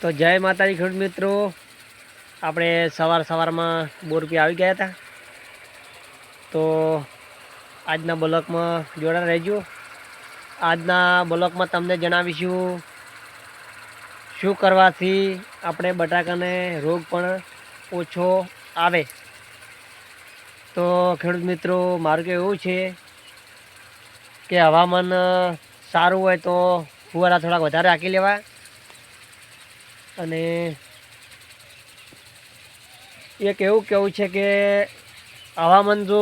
તો જય માતાજી ખેડૂત મિત્રો, આપણે સવારમાં બોરપી આવી ગયા હતા. તો આજના બ્લોકમાં જોડા રહેજો. આજના બ્લોકમાં તમને જણાવીશું શું કરવાથી આપણે બટાકાને રોગ પણ ઓછો આવે. તો ખેડૂત મિત્રો, મારું કહેવું એવું છે કે હવામાન સારું હોય તો ફુવારા થોડાક વધારે હાંકી લેવા, અને એક એવું કહેવું છે કે હવામાન જો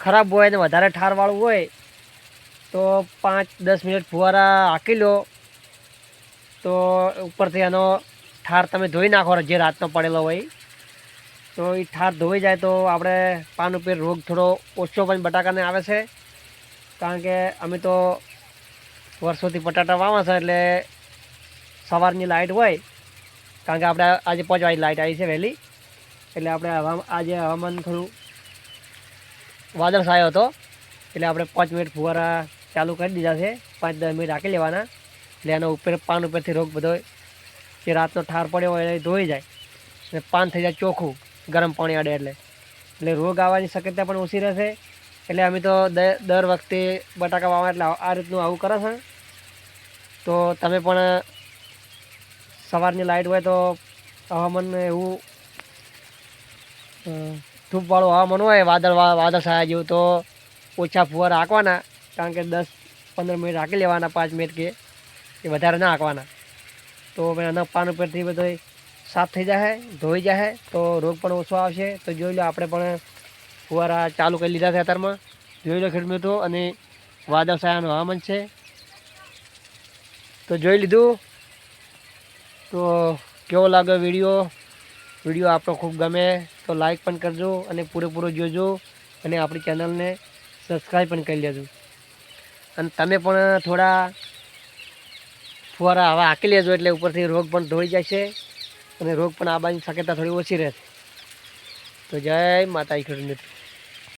ખરાબ હોય ને વધારે ઠારવાળું હોય તો 5-10 મિનિટ ફુવારા હાંકી લો તો ઉપરથી એનો ઠાર તમે ધોઈ નાખો. જે રાતનો પડેલો હોય તો એ ઠાર ધોઈ જાય તો આપણે પાન ઉપર રોગ થોડો ઓછો પણ બટાકાને આવે છે. કારણ કે અમે તો વર્ષોથી બટાટા વાવા છે, એટલે સવારની લાઇટ હોય. કારણ કે આપણે આજે 5 વાગે લાઇટ આવી છે વહેલી, એટલે આપણે આજે હવામાન થોડું વાદળછાયો હતો, એટલે આપણે 5 મિનિટ ફુવારા ચાલુ કરી દીધા છે. 5-10 મિનિટ રાખી લેવાના, એટલે એનો ઉપર પાન ઉપરથી રોગ બધો જે રાતનો ઠાર પડ્યો હોય એ ધોઈ જાય અને પાન થઈ જાય ચોખ્ખું ગરમ પાણી આડે, એટલે રોગ આવવાની શક્યતા પણ ઓછી રહેશે. એટલે અમે તો દર વખતે બટાકા વાવવા એટલે આ રીતનું આવું કરે છે. તો તમે પણ સવારની લાઇટ હોય તો હવામાન એવું ધૂપવાળું હવામાન હોય, વાદળછાયા જેવું, તો ઓછા ફુવારા હાંકવાના. કારણ કે 10-15 મિનિટ હાંકી લેવાના, 5 મિનિટ કે એ વધારે ના હાંકવાના. તો એના પાન ઉપરથી બધો સાફ થઈ જાય, ધોઈ જાય, તો રોગ પણ ઓછો આવશે. તો જોઈ લો, આપણે પણ ફુવારા ચાલુ કરી લીધા છે અત્યારમાં. જોઈ લો ખેડૂત મિત્રો, અને વાદળછાયાનું હવામાન છે તો જોઈ લીધું. તો કેવો લાગે વિડીયો આપણો ખૂબ ગમે તો લાઈક પણ કરજો અને પૂરેપૂરો જોજો, અને આપણી ચેનલને સબસ્ક્રાઈબ પણ કરી લેજો. અને તમે પણ થોડા ફુવારા હવા હાંકી લેજો, એટલે ઉપરથી રોગ પણ ધોઈ જશે અને રોગ પણ આવવાની શક્યતા થોડી ઓછી રહેશે. તો જય માતાજી ખેડૂત મિત્રો.